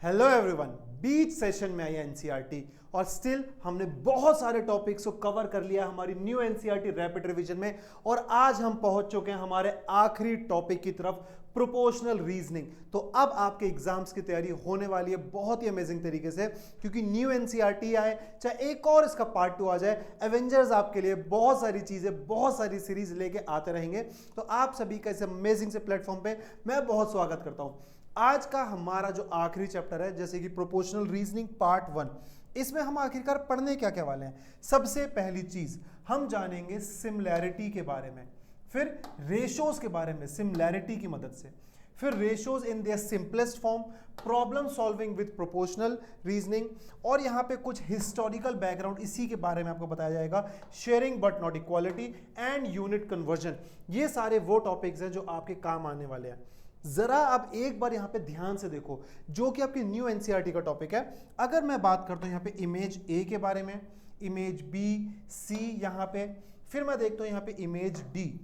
Hello everyone, बीच session में आई है NCERT और स्टिल हमने बहुत सारे टॉपिक्स को कवर कर लिया हमारी न्यू एनसीईआरटी रैपिड रिवीजन में। और आज हम पहुंच चुके हैं हमारे आखिरी टॉपिक की तरफ, प्रोपोर्शनल रीजनिंग। तो अब आपके एग्जाम्स की तैयारी होने वाली है बहुत ही अमेजिंग तरीके से, क्योंकि न्यू एनसीईआरटी आए चाहे एक और इसका पार्ट 2 आ जाए, एवेंजर्स आपके लिए बहुत सारी चीजें, बहुत सारी सीरीज लेके आते रहेंगे। तो आप सभी का इस अमेजिंग से प्लेटफॉर्म पे मैं बहुत स्वागत करता हूं। आज का हमारा जो आखिरी चैप्टर है, जैसे कि प्रोपोर्शनल रीजनिंग पार्ट 1, इसमें हम आखिरकार पढ़ने क्या क्या वाले हैं। सबसे पहली चीज हम जानेंगे सिमिलैरिटी के बारे में, फिर रेशोज के बारे में सिमिलैरिटी की मदद से, फिर ratios in their simplest form, problem solving with proportional reasoning, और यहां पे कुछ हिस्टोरिकल बैकग्राउंड इसी के बारे में आपको बताया जाएगा, sharing but not equality and unit conversion. ये सारे वो टॉपिक्स हैं जो आपके काम आने वाले हैं। जरा आप एक बार यहां पे ध्यान से देखो, जो कि आपकी न्यू एनसीईआरटी का टॉपिक है। अगर मैं बात करता हूं यहां पे इमेज ए के बारे में, इमेज बी, सी, यहां पे फिर मैं देखता हूं यहां पे इमेज डी।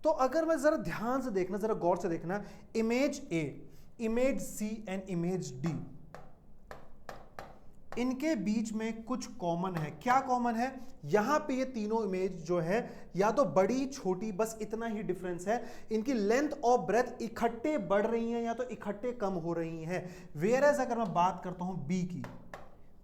तो अगर मैं जरा ध्यान से देखना, जरा गौर से देखना, image A, image C and image D, इनके बीच में कुछ कॉमन है। क्या कॉमन है? यहां पे ये तीनों इमेज जो है या तो बड़ी छोटी, बस इतना ही डिफरेंस है। इनकी लेंथ और ब्रेथ इकट्ठे बढ़ रही हैं या तो इकट्ठे कम हो रही हैं। वेयर एज अगर मैं बात करता हूं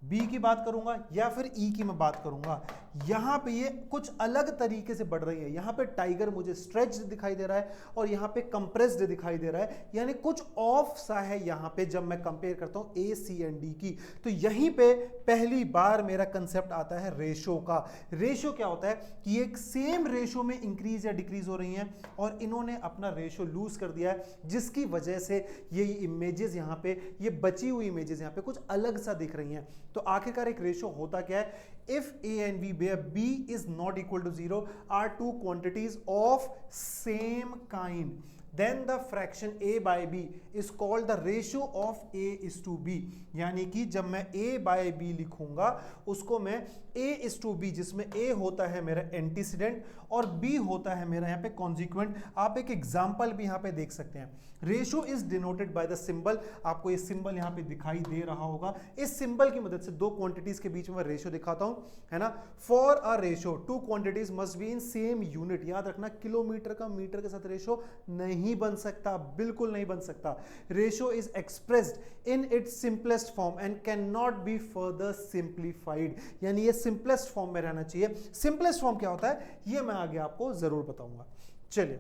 बी की बात करूंगा या फिर ई की मैं बात करूंगा, यहां पे ये कुछ अलग तरीके से बढ़ रही है। यहां पे टाइगर मुझे स्ट्रेच्ड दिखाई दे रहा है और यहां पे कंप्रेस्ड दिखाई दे रहा है, यानी कुछ ऑफ सा है यहां पे जब मैं कंपेयर करता हूं ए, सी एंड डी की। तो यहीं पे पहली बार मेरा कंसेप्ट आता है रेशो का। रेशो क्या होता है कि एक सेम रेशो में इंक्रीज या डिक्रीज हो रही है और इन्होंने अपना रेशो लूज कर दिया है, जिसकी वजह से ये इमेजेस यहां पे, ये बची हुई इमेजेस यहां पे कुछ अलग सा दिख रही हैं। तो आखिरकार एक रेशो होता क्या है? If A and B, where B is not equal to 0, are two quantities of same kind, then the fraction A by B is called the ratio of A is to B। यानी कि जब मैं A by B लिखूंगा, उसको मैं A is to B, जिसमें A होता है मेरा एंटीसीडेंट और B होता है मेरा यहाँ पे कॉन्जिक्वेंट। आप एक एग्जाम्पल भी यहाँ पे देख सकते हैं। Ratio is denoted by the symbol. आपको ये सिंबल यहाँ पे दिखाई दे रहा होगा। इस सिंबल की मदद से दो क्वांटिटीज के बीच में मैं रेशो दिखाता हूं, है ना। For a ratio two quantities must be in same unit. याद रखना, किलोमीटर का मीटर के साथ रेशो नहीं बन सकता, बिल्कुल नहीं बन सकता। Ratio is expressed in its simplest form and can not be further simplified. यानी ये सिंपलेस्ट फॉर्म में रहना चाहिए। सिंपलेस्ट फॉर्म क्या होता है ये मैं आगे आपको जरूर बताऊंगा। चलिए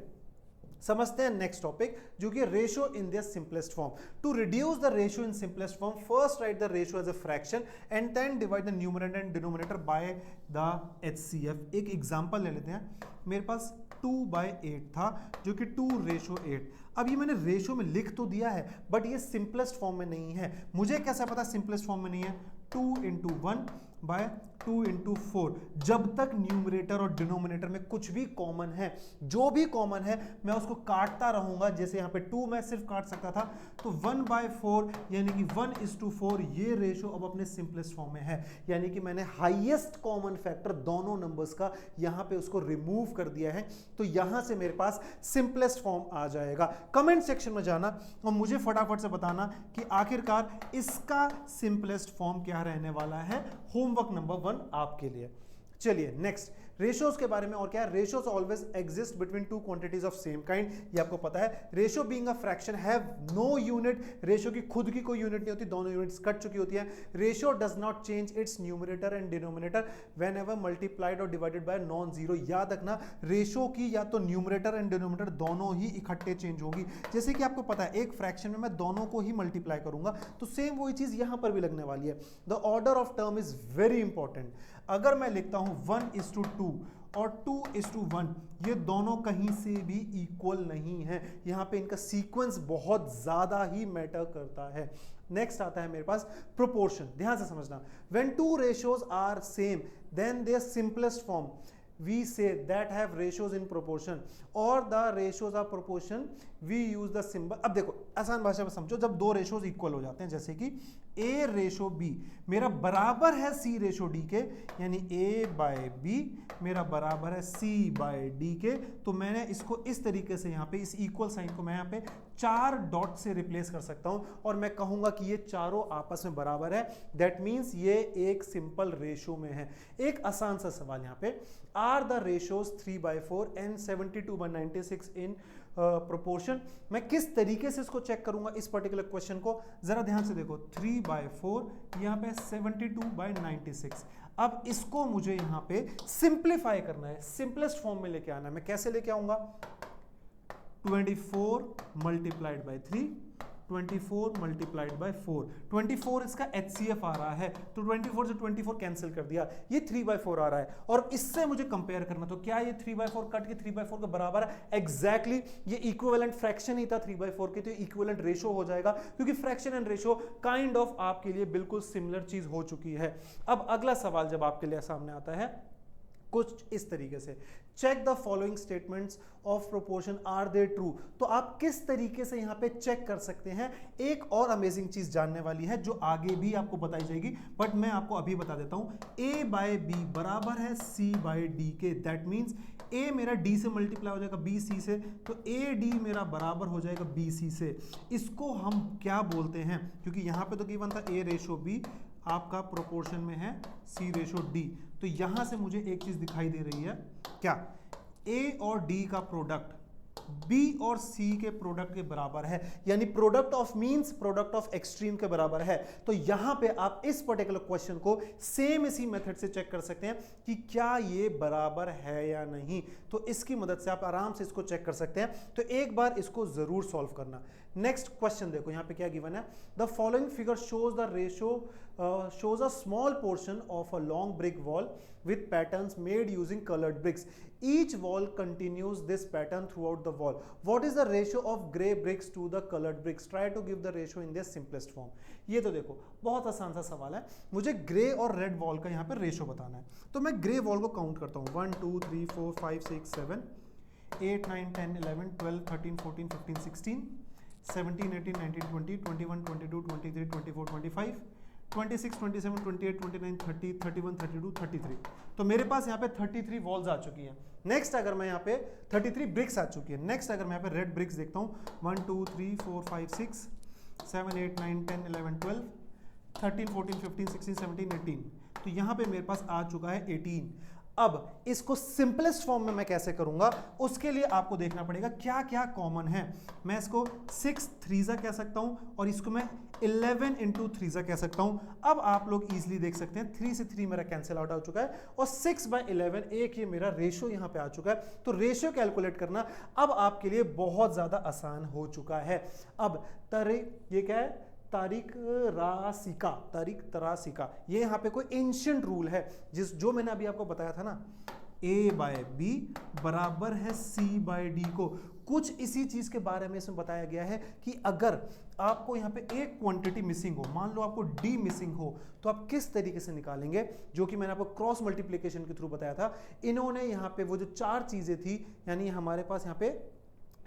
समझते हैं नेक्स्ट टॉपिक, जो कि ratio in their simplest form. To reduce the ratio in simplest form, first write the ratio as a fraction and then divide the numerator and denominator by the HCF. एक example ले लेते हैं। मेरे पास 2/8 था, जो कि 2:8। अब ये मैंने रेशो में लिख तो दिया है, बट ये सिंपलेस्ट फॉर्म में नहीं है। मुझे कैसे पता सिंपलेस्ट फॉर्म में नहीं है? 2:1/2:4। जब तक न्यूमरेटर और डिनोमिनेटर में कुछ भी कॉमन है, जो भी कॉमन है मैं उसको काटता रहूंगा। जैसे यहाँ पे 2 मैं सिर्फ काट सकता था, तो 1/4 यानी कि 1:4 ये रेशो अब अपने सिंपलेस्ट फॉर्म में है। यानी कि मैंने हाईएस्ट कॉमन फैक्टर दोनों नंबर्स का यहाँ पे उसको रिमूव कर दिया है। तो यहां से मेरे पास सिंपलेस्ट फॉर्म आ जाएगा। कमेंट सेक्शन में जाना और मुझे फटाफट से बताना कि आखिरकार इसका सिंपलेस्ट फॉर्म क्या रहने वाला है। होमवर्क नंबर 1 आपके लिए। चलिए नेक्स्ट, रेशोज के बारे में और क्या है। Ratios always exist between two quantities of same kind, ये आपको पता है। Ratio being a fraction have no unit. Ratio की खुद की कोई यूनिट नहीं होती, दोनों यूनिट्स कट चुकी होती है। Ratio does not change it's numerator and denominator whenever multiplied और डिवाइडेड बाय नॉन जीरो। याद रखना, रेशो की या तो न्यूमरेटर एंड डिनोमिनेटर दोनों ही इकट्ठे चेंज होगी। जैसे कि आपको पता है एक फ्रैक्शन में मैं दोनों को ही मल्टीप्लाई करूंगा, तो सेम वही चीज यहां पर भी लगने वाली है। The order of term is very important. अगर मैं लिखता हूं 1:2 और 2:1, ये दोनों कहीं से भी इक्वल नहीं है। यहां पे इनका सीक्वेंस बहुत ज्यादा ही मैटर करता है। नेक्स्ट आता है मेरे पास प्रोपोर्शन। ध्यान से समझना, when two ratios are same then their simplest form we say that have ratios in proportion or the ratios of proportion we use the symbol. अब देखो आसान भाषा में समझो, जब दो रेशोज इक्वल हो जाते हैं, जैसे कि ए रेशो बी मेरा बराबर है सी रेशो डी के, यानी ए बाय बी मेरा बराबर है सी बाय डी के, तो मैंने इसको इस तरीके से यहाँ पे इस इक्वल साइन को मैं यहाँ पे 4 डॉट से रिप्लेस कर सकता हूं और मैं कहूंगा कि ये चारों आपस में बराबर है। दैट मीन्स ये एक सिंपल रेशो में है। एक आसान सा सवाल यहाँ पे, are the ratios 3/4 and 72/96 in proportion. मैं किस तरीके से इसको चेक करूंगा इस पर्टिकुलर क्वेश्चन को, जरा ध्यान से देखो 3/4 यहाँ पे 72/96। अब इसको मुझे यहाँ पे सिंप्लीफाई करना है, सिंपलेस्ट फॉर्म में लेके आना है। मैं कैसे लेके आऊंगा, 24 मल्टीप्लाइड बाय 3, 24 मल्टीप्लाइड बाय 4, 24 इसका HCF आ रहा है, तो 24 से 24 कैंसिल कर दिया, ये 3/4 आ रहा है। और इससे मुझे कंपेयर करना, तो क्या ये 3/4 कट के 3/4 के बराबर है? एग्जैक्टली ये इक्विवेलेंट फ्रैक्शन ही था 3/4 के, तो इक्विवेलेंट रेशो हो जाएगा, क्योंकि fraction and ratio kind of आपके लिए बिल्कुल सिमिलर चीज हो चुकी है। अब अगला सवाल जब आपके लिए सामने आता है कुछ इस तरीके से, check the following statements of proportion are they true. तो आप किस तरीके से यहां पे चेक कर सकते हैं। एक और अमेजिंग चीज जानने वाली है जो आगे भी आपको बताई जाएगी, बट मैं आपको अभी बता देता हूं। ए बाय बी बराबर है सी बाय डी के, दैट मीन्स ए मेरा डी से मल्टीप्लाई हो जाएगा बी सी से, तो ए डी मेरा बराबर हो जाएगा बी सी से। इसको हम क्या बोलते हैं, क्योंकि यहां पे तो गिवन था ए रेशो बी आपका प्रोपोर्शन में है सी रेशो डी, तो यहां से मुझे एक चीज दिखाई दे रही है, क्या ए और डी का प्रोडक्ट बी और सी के प्रोडक्ट के बराबर है, यानी product of means product of extreme के बराबर है। तो यहां पे आप इस पर्टिकुलर क्वेश्चन को सेम इसी मेथड से चेक कर सकते हैं कि क्या ये बराबर है या नहीं। तो इसकी मदद से आप आराम से इसको चेक कर सकते हैं। तो एक बार इसको जरूर सॉल्व करना। नेक्स्ट क्वेश्चन देखो यहां पे क्या गिवन है, the following figure shows the ratio shows a small portion of a long brick wall with patterns made using colored bricks. Each wall continues this pattern throughout the wall. What is the ratio of gray bricks to the colored bricks? Try to give the ratio in their simplest form. ये तो देखो बहुत आसान सा सवाल है, मुझे grey और रेड वॉल का यहाँ पे रेशो बताना है। तो मैं ग्रे वॉल को काउंट करता हूँ, 1 2 3 4 5 6 7 8 9 10 11 12 13 14 15 16 17 18 19 20 21 22 23 24 25 26 27 28 29 30 31 32 33। तो मेरे पास यहाँ पे 33 वॉल्स आ चुकी हैं। नेक्स्ट अगर मैं यहाँ पे 33 ब्रिक्स आ चुकी है। नेक्स्ट अगर मैं यहाँ पे रेड ब्रिक्स देखता हूँ, 1 2 3 4 5 6 7 8 9 10 11 12 13 14 15 16 17 18, तो यहाँ पे मेरे पास आ चुका है 18। अब इसको सिंपलेस्ट फॉर्म में मैं कैसे करूंगा, उसके लिए आपको देखना पड़ेगा क्या क्या कॉमन है। मैं इसको 6 थ्रीजा कह सकता हूं और इसको मैं 11 इंटू थ्रीजा कह सकता हूं। अब आप लोग इजीली देख सकते हैं 3 से 3 मेरा कैंसिल आउट हो चुका है और 6/11 एक ये मेरा रेशो यहां पे आ चुका है। तो रेशो कैलकुलेट करना अब आपके लिए बहुत ज्यादा आसान हो चुका है। अब ये क्या है, तारीख तरासिका, ये यहाँ पे कोई एंशिएंट रूल है जो मैंने अभी आपको बताया था ना, A बाय बी बराबर है C बाय डी को। कुछ इसी चीज के बारे में इसमें बताया गया है कि अगर आपको यहाँ पे एक क्वांटिटी मिसिंग हो, मान लो आपको D मिसिंग हो, तो आप किस तरीके से निकालेंगे, जो कि मैंने आपको क्रॉस मल्टीप्लिकेशन के थ्रू बताया था। इन्होंने यहाँ पे वो जो 4 चीजें थी, यानी हमारे पास यहाँ पे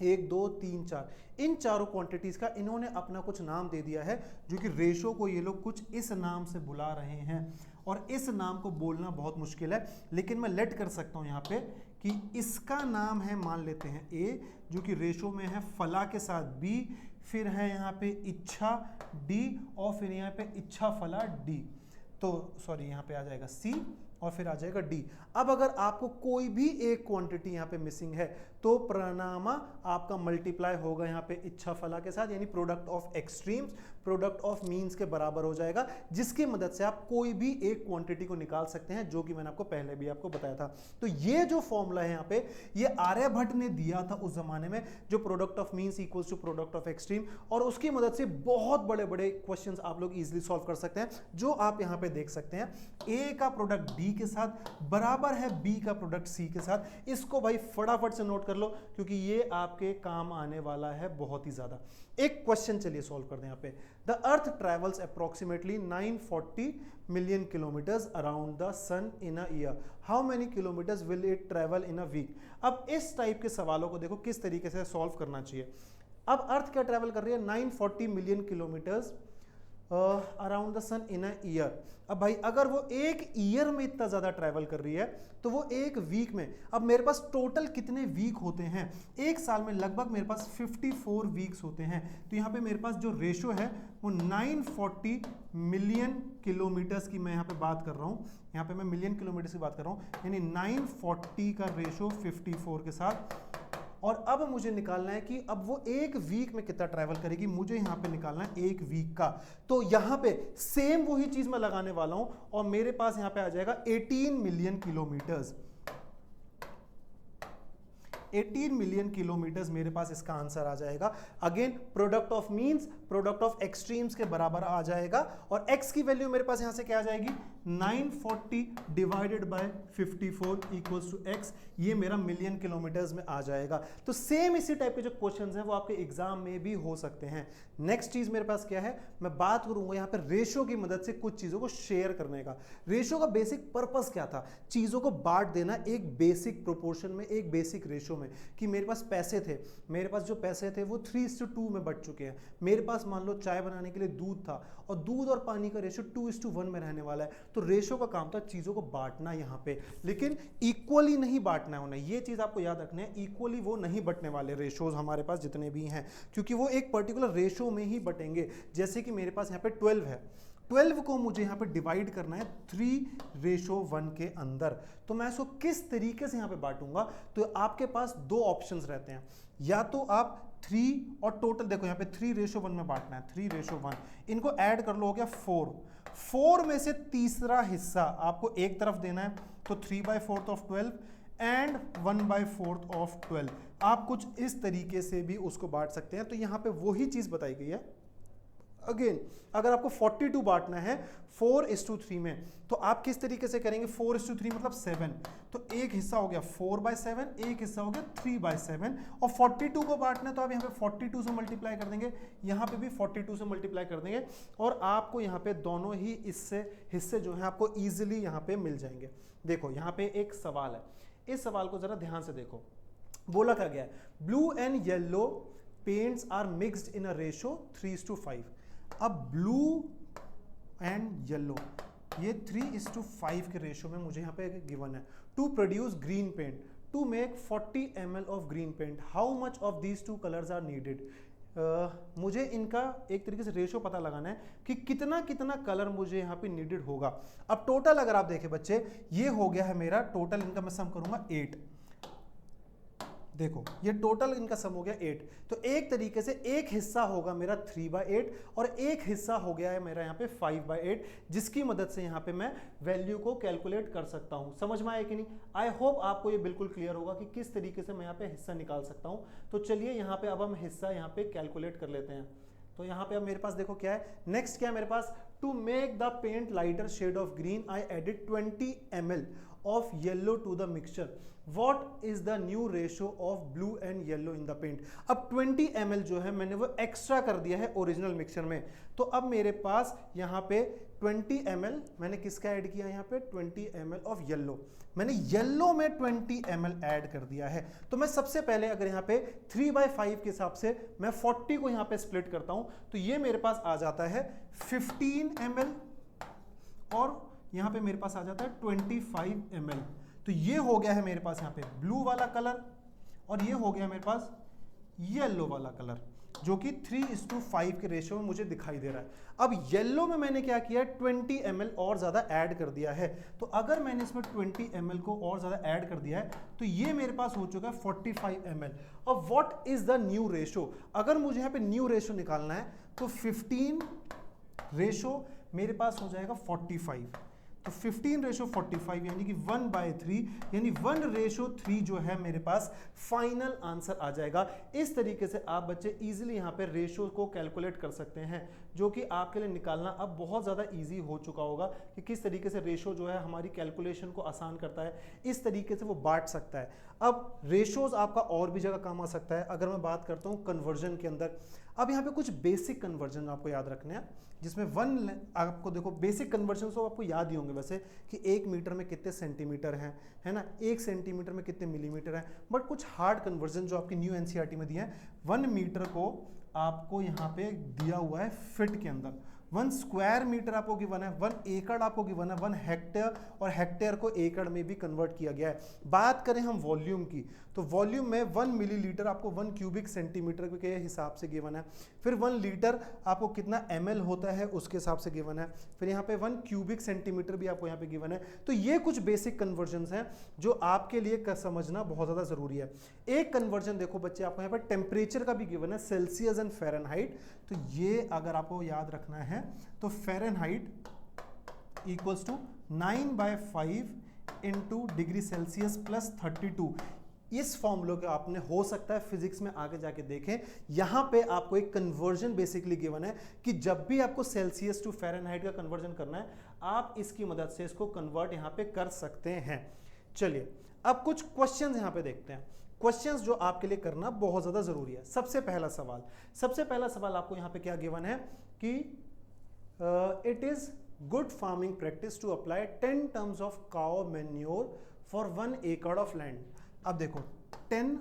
1 2 3 4, इन चारों क्वांटिटीज का इन्होंने अपना कुछ नाम दे दिया है, जो कि रेशो को ये लोग कुछ इस नाम से बुला रहे हैं और इस नाम को बोलना बहुत मुश्किल है, लेकिन मैं लेट कर सकता हूं यहाँ पे कि इसका नाम है, मान लेते हैं A, जो कि रेशो में है फला के साथ B, फिर है यहाँ पे इच्छा D और फिर यहाँ पे इच्छा फला D, तो सॉरी यहाँ पे आ जाएगा C और फिर आ जाएगा D। अब अगर आपको कोई भी एक क्वांटिटी यहाँ पे मिसिंग है तो परिणामा आपका मल्टीप्लाई होगा यहाँ पे इच्छा फला के साथ, यानी product of extremes product of means के बराबर हो जाएगा, जिसकी मदद से आप कोई भी एक क्वांटिटी को निकाल सकते हैं, जो कि मैंने आपको पहले भी आपको बताया था। तो ये जो फॉर्मूला है यहाँ पे, ये आर्यभट्ट ने दिया था उस जमाने में, जो product of means equals to product of extreme, और उसकी मदद से बहुत बड़े बड़े क्वेश्चन आप लोग इजिली सॉल्व कर सकते हैं, जो आप यहाँ पे देख सकते हैं। ए का प्रोडक्ट डी के साथ बराबर है बी का प्रोडक्ट सी के साथ। इसको भाई फटाफट से नोट कर लो, क्योंकि ये आपके काम आने वाला है बहुत ही ज्यादा। एक क्वेश्चन चलिए सॉल्व कर दें यहाँ पे। The earth travels approximately 940 million kilometres around the sun in a year, how many kilometres will it travel in a week. अब इस टाइप के सवालों को देखो किस तरीके से सॉल्व करना चाहिए। अब अर्थ क्या ट्रैवल कर रही है, 940 million kilometres around the sun in a year. अब भाई अगर वो एक ईयर में इतना ज्यादा ट्रैवल कर रही है तो वो एक वीक में, अब मेरे पास टोटल कितने वीक होते हैं, एक साल में लगभग मेरे पास 54 वीक्स होते हैं। तो यहाँ पे मेरे पास जो रेशो है वो 940 मिलियन किलोमीटर्स की मैं यहाँ पे बात कर रहा हूँ, यहाँ पे मैं मिलियन किलोमीटर्स की बात कर रहा हूँ, यानी 940 का रेशो 54 के साथ। और अब मुझे निकालना है कि अब वो एक वीक में कितना ट्रैवल करेगी, मुझे यहां पे निकालना है एक वीक का। तो यहां पे सेम वही चीज मैं लगाने वाला हूं और मेरे पास यहां पे आ जाएगा 18 मिलियन किलोमीटर्स। 18 मिलियन किलोमीटर्स मेरे पास इसका आंसर आ जाएगा। Again product of means, product of extremes के बराबर आ जाएगा। और x की वैल्यू मेरे पास यहां से क्या आ जाएगी, 940 divided by 54 equals to x, ये मेरा मिलियन किलोमीटर्स में आ जाएगा। तो सेम इसी टाइप के जो क्वेश्चंस हैं वो आपके एग्जाम में भी हो सकते हैं। नेक्स्ट चीज मेरे पास क्या है, मैं बात करूंगा यहाँ पे रेशो की मदद से कुछ चीजों को शेयर करने का। रेशो का बेसिक पर्पस क्या था, चीजों को बांट देना एक बेसिक प्रोपोर्शन में, एक बेसिक रेशो में। कि मेरे पास पैसे थे, मेरे पास जो पैसे थे वो 3:2 में बट चुके हैं। मेरे पास मान लो चाय बनाने के लिए दूध था और दूध और पानी का रेशो 2:1 में रहने वाला है। तो रेशो का काम था चीजों को बांटना यहाँ पे, लेकिन इक्वली नहीं बांटना है उन्हें, ये चीज आपको याद रखना है। इक्वली वो नहीं बटने वाले रेशोज हमारे पास जितने भी हैं, क्योंकि वो एक पर्टिकुलर रेशो में ही बटेंगे। जैसे कि मेरे पास यहाँ पे 12 है, 12 को मुझे यहाँ पे डिवाइड करना है 3:1 के अंदर। तो मैं इसको किस तरीके से यहाँ पे बांटूंगा, तो आपके पास दो ऑप्शंस रहते हैं। या तो आप 3 और टोटल देखो यहाँ पे 3:1 में बांटना है, 3:1, इनको ऐड कर लो, हो गया 4 में से तीसरा हिस्सा आपको एक तरफ देना है, तो 3/4 ऑफ 12 एंड 1/4 ऑफ 12। आप कुछ इस तरीके से भी उसको बांट सकते हैं। तो यहाँ पे वही चीज बताई गई है। अगेन अगर आपको 42 बांटना है 4:3 में, तो आप किस तरीके से करेंगे, 4:3 मतलब 7, तो एक हिस्सा हो गया 4/7, एक हिस्सा हो गया 3/7। और 42 को बांटना है तो आप यहाँ पे 42 से मल्टीप्लाई कर देंगे, यहाँ पे भी 42 से मल्टीप्लाई कर देंगे, और आपको यहाँ पे दोनों ही इससे हिस्से जो हैं आपको इजीली यहाँ पे मिल जाएंगे। देखो यहाँ पे एक सवाल है, इस सवाल को जरा ध्यान से देखो। बोला क्या गया है, blue and yellow paints are mixed in a ratio 3:5। अब ब्लू एंड येलो ये 3:5 के रेशो में मुझे यहाँ पे गिवन है। To produce green paint, to make 40 ml of green paint, how much of these two colours are needed. मुझे इनका एक तरीके से रेशो पता लगाना है कि कितना कितना कलर मुझे यहाँ पे नीडेड होगा। अब टोटल अगर आप देखें बच्चे, ये हो गया है मेरा टोटल, इनका मैं सम करूंगा 8। देखो ये टोटल इनका सम हो गया 8। तो एक तरीके से एक हिस्सा होगा मेरा 3/8 और एक हिस्सा हो गया है मेरा यहाँ पे 5/8, जिसकी मदद से यहाँ पे मैं वैल्यू को कैलकुलेट कर सकता हूँ। समझ में आया कि नहीं? आई होप आपको ये बिल्कुल क्लियर होगा कि किस तरीके से मैं यहाँ पे हिस्सा निकाल सकता हूँ। तो चलिए यहाँ पे अब हम हिस्सा यहाँ पे कैलकुलेट कर लेते हैं। तो यहाँ पे अब मेरे पास देखो क्या है, नेक्स्ट क्या है मेरे पास, to make the paint lighter shade of green I added 20 ml of yellow to the mixture. What is the new ratio of blue and yellow in the paint? अब 20 ml जो है मैंने वो एक्स्ट्रा कर दिया है ओरिजिनल मिक्सचर में। तो अब मेरे पास यहाँ पे 20 ml मैंने किसका ऐड किया, यहाँ पे 20 ml ऑफ येलो, मैंने येलो में 20 ml ऐड कर दिया है। तो मैं सबसे पहले अगर यहाँ पे 3/5 के हिसाब से मैं 40 को यहाँ पे स्प्लिट करता हूँ, तो ये मेरे पास आ जाता है 15 ml और यहाँ पे मेरे पास आ जाता है 25 ml। तो ये हो गया है मेरे पास यहाँ पे ब्लू वाला कलर और ये हो गया मेरे पास येलो वाला कलर, जो कि 3:5 के रेशियो में मुझे दिखाई दे रहा है। अब येलो में मैंने क्या किया, 20 ml और ज्यादा ऐड कर दिया है। तो अगर मैंने इसमें 20 ml को और ज्यादा ऐड कर दिया है तो ये मेरे पास हो चुका है 45 ml। अब what is the new ratio, अगर मुझे यहाँ पे न्यू रेशो निकालना है तो 15 रेशो मेरे पास हो जाएगा 45। तो 15:45 यानी कि 1/3, यानी 1:3 जो है मेरे पास फाइनल आंसर आ जाएगा। इस तरीके से आप बच्चे इजीली यहाँ पे रेशो को कैलकुलेट कर सकते हैं, जो कि आपके लिए निकालना अब बहुत ज़्यादा इजी हो चुका होगा कि किस तरीके से रेशो जो है हमारी कैलकुलेशन को आसान करता है, इस तरीके से वो बांट सकता है। अब रेशोज आपका और भी जगह काम आ सकता है। अगर मैं बात करता हूँ कन्वर्जन के अंदर, अब यहाँ पे कुछ बेसिक कन्वर्जन आपको याद रखने हैं, जिसमें आपको देखो बेसिक कन्वर्जन तो आपको याद ही होंगे वैसे कि 1 मीटर में कितने सेंटीमीटर हैं, है ना, 1 सेंटीमीटर में कितने मिलीमीटर हैं। बट कुछ हार्ड कन्वर्जन जो आपकी न्यू एनसीईआरटी में दिया है, 1 मीटर को आपको यहाँ पे दिया हुआ है फीट के अंदर, 1 स्क्वायर मीटर आपको गिवन है, 1 एकड़ आपको गिवन है, 1 हेक्टेयर, और हेक्टेयर को एकड़ में भी कन्वर्ट किया गया है। बात करें हम वॉल्यूम की, तो वॉल्यूम में 1 मिलीलीटर आपको 1 क्यूबिक सेंटीमीटर के हिसाब से गिवन है, फिर 1 लीटर आपको कितना ml होता है उसके हिसाब से गिवन है, फिर यहाँ पे 1 क्यूबिक सेंटीमीटर भी आपको यहाँ पे गिवन है। तो ये कुछ बेसिक कन्वर्जन्स हैं जो आपके लिए समझना बहुत ज़्यादा ज़रूरी है। एक कन्वर्जन देखो बच्चे, आपको यहाँ पर टेम्परेचर का भी गिवन है, सेल्सियस एंड फ़ारेनहाइट। तो ये अगर आपको याद रखना है तो Fahrenheit equals to 9/5 into degree Celsius plus 32। इस फॉर्मूले को आपने हो सकता है फिजिक्स में आगे जाके देखें। यहां पे आपको एक कन्वर्जन बेसिकली गिवन है कि जब भी आपको सेल्सियस टू फ़ारेनहाइट का कन्वर्जन करना है, आप इसकी मदद से इसको कन्वर्ट यहां पे कर सकते हैं। चलिए अब कुछ क्वेश्चंस यहां पे देखते हैं, क्वेश्चंस जो आपके लिए करना बहुत ज्यादा जरूरी है। सबसे पहला सवाल आपको यहां पे क्या गिवन है कि it is good farming practice to apply 10 terms of cow manure for 1 एकड़ ऑफ लैंड। अब देखो 10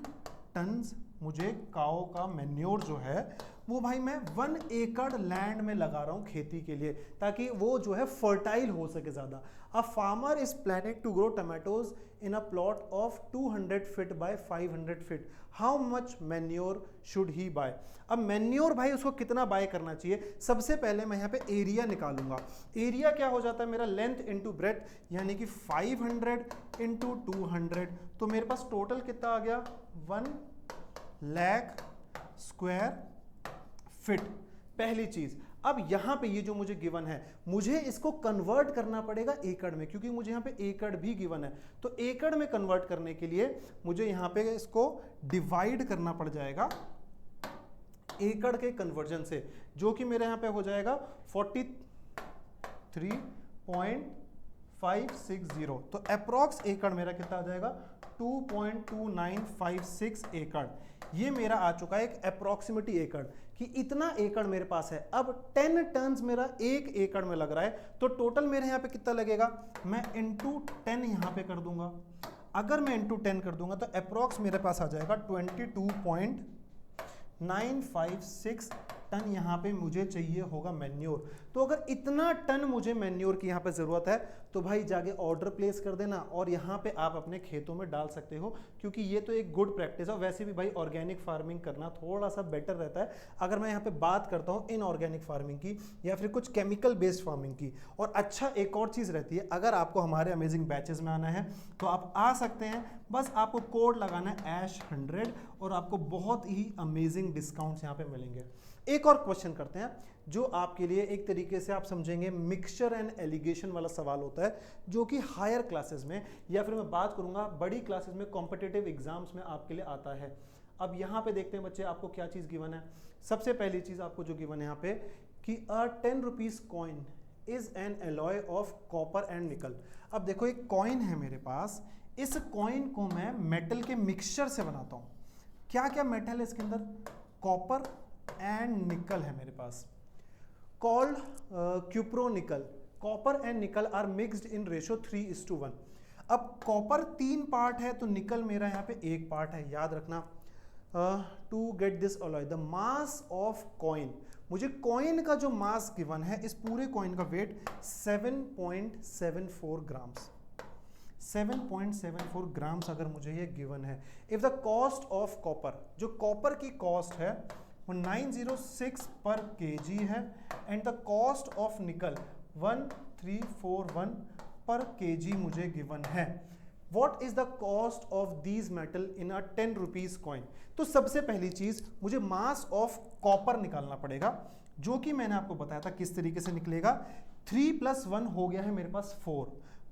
टन्स मुझे काओ का मैन्योर जो है वो भाई मैं 1 एकड़ लैंड में लगा रहा हूं खेती के लिए, ताकि वो जो है फर्टाइल हो सके ज्यादा। A farmer is planning to grow tomatoes in a plot of 200 feet by 500 feet, how much manure should he buy. अब मैन्योर भाई उसको कितना बाय करना चाहिए, सबसे पहले मैं यहाँ पे एरिया निकालूंगा। एरिया क्या हो जाता है मेरा, लेंथ इंटू ब्रेथ, यानी कि 500 इंटू 200, तो मेरे पास टोटल कितना आ गया 1 लाख स्क्वायर फीट। पहली चीज, अब यहां पे ये जो मुझे गिवन है, मुझे इसको कन्वर्ट करना पड़ेगा एकड़ में, क्योंकि मुझे यहां पे एकड़ भी गिवन है। तो एकड़ में कन्वर्ट करने के लिए मुझे यहां पे इसको डिवाइड करना पड़ जाएगा एकड़ के कन्वर्जन से, जो कि मेरे यहां पे हो जाएगा 43.560। तो अप्रॉक्स एकड़ मेरा कितना आ जाएगा 2.2956 एकड़। ये मेरा आ चुका है एक अप्रॉक्सीमेटी एकड़ कि इतना एकड़ मेरे पास है। अब 10 टन्स मेरा 1 एकड़ में लग रहा है, तो टोटल मेरे यहाँ पे कितना लगेगा, मैं इंटू 10 यहाँ पे कर दूंगा। अगर मैं इंटू 10 कर दूंगा तो अप्रॉक्स मेरे पास आ जाएगा 22.956 टन यहाँ पे मुझे चाहिए होगा मैन्योर। तो अगर इतना टन मुझे मैन्योर की यहाँ पे ज़रूरत है तो भाई जाके ऑर्डर प्लेस कर देना और यहाँ पे आप अपने खेतों में डाल सकते हो, क्योंकि ये तो एक गुड प्रैक्टिस है। वैसे भी भाई ऑर्गेनिक फार्मिंग करना थोड़ा सा बेटर रहता है। अगर मैं यहाँ पे बात करता हूँ इनऑर्गेनिक फार्मिंग की या फिर कुछ केमिकल बेस्ड फार्मिंग की, और अच्छा एक और चीज़ रहती है, अगर आपको हमारे अमेजिंग बैचेस में आना है तो आप आ सकते हैं। बस आपको कोड लगाना है ASH100 और आपको बहुत ही अमेजिंग डिस्काउंट्स यहाँ पे मिलेंगे। एक और क्वेश्चन करते हैं जो आपके लिए एक तरीके से आप समझेंगे मिक्सचर एंड एलिगेशन वाला सवाल होता है, जो कि हायर क्लासेस में या फिर मैं बात करूंगा बड़ी क्लासेस में कॉम्पिटिटिव एग्जाम्स में आपके लिए आता है। अब यहाँ पे देखते हैं बच्चे आपको क्या चीज़ गिवन है। सबसे पहली चीज़ आपको जो गिवन है यहाँ पे कि अ 10 rupees coin is an alloy of copper and निकल। अब देखो एक कॉइन है मेरे पास, इस कॉइन को मैं मेटल के मिक्सचर से बनाता हूँ। क्या क्या मेटल है इसके अंदर, कॉपर एंड निकल है मेरे पास, called cupronickel. Copper and nickel are mixed in ratio 3:1। अब कॉपर 3 पार्ट है तो निकल मेरा यहाँ पे 1 पार्ट है, याद रखना। To get this alloy the mass of coin, मुझे कॉइन का जो मास गिवन है, इस पूरे कॉइन का वेट 7.74 ग्राम्स, 7.74 ग्राम्स अगर मुझे ये गिवन है। If the cost of copper, जो कॉपर की कॉस्ट है वो 906 पर केजी है, एंड द कॉस्ट ऑफ निकल 1341 पर केजी मुझे गिवन है। What is the cost of these metal in a 10 rupees coin. तो सबसे पहली चीज मुझे मास ऑफ कॉपर निकालना पड़ेगा, जो कि मैंने आपको बताया था किस तरीके से निकलेगा। 3 + 1 हो गया है मेरे पास 4,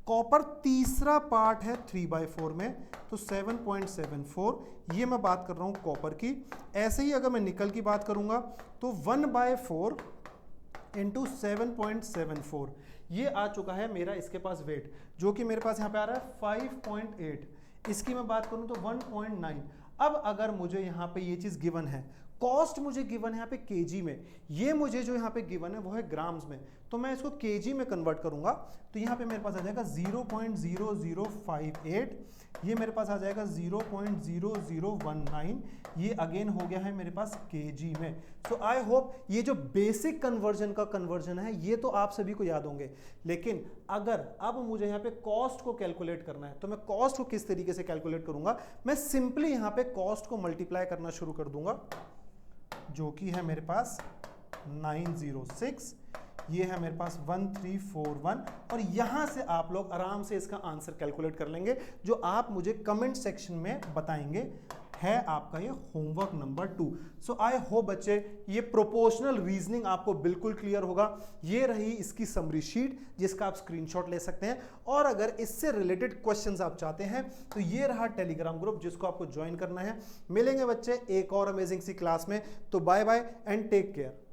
कॉपर तीसरा पार्ट है 3/4 में, तो 7.74। ये मैं बात कर रहा हूँ कॉपर की। ऐसे ही अगर मैं निकल की बात करूंगा तो 1/4 इंटू 7.74, ये आ चुका है मेरा इसके पास वेट, जो कि मेरे पास यहाँ पे आ रहा है 5.8। इसकी मैं बात करूँ तो 1.9। अब अगर मुझे यहाँ पे ये चीज़ गिवन है, कॉस्ट मुझे गिवन है यहाँ पे केजी में, ये मुझे जो यहाँ पे गिवन है वो है ग्राम्स में, तो मैं इसको केजी में कन्वर्ट करूंगा तो यहाँ पे मेरे पास आ जाएगा 0.0058, ये मेरे पास आ जाएगा 0.0019, ये अगेन हो गया है मेरे पास केजी में। सो आई होप ये जो बेसिक कन्वर्जन का कन्वर्जन है ये तो आप सभी को याद होंगे, लेकिन अगर अब मुझे यहाँ पे कॉस्ट को कैलकुलेट करना है तो मैं कॉस्ट को किस तरीके से कैलकुलेट करूंगा, मैं सिंपली यहाँ पे कॉस्ट को मल्टीप्लाई करना शुरू कर दूंगा, जो कि है मेरे पास 906, ये है मेरे पास 1341, और यहां से आप लोग आराम से इसका आंसर कैलकुलेट कर लेंगे, जो आप मुझे कमेंट सेक्शन में बताएंगे, है आपका ये homework number 2। So I hope बच्चे ये प्रोपोर्शनल रीजनिंग आपको बिल्कुल क्लियर होगा। ये रही इसकी समरी शीट जिसका आप स्क्रीनशॉट ले सकते हैं, और अगर इससे रिलेटेड क्वेश्चंस आप चाहते हैं तो ये रहा टेलीग्राम ग्रुप जिसको आपको ज्वाइन करना है। मिलेंगे बच्चे एक और अमेजिंग सी क्लास में, तो bye bye and take care.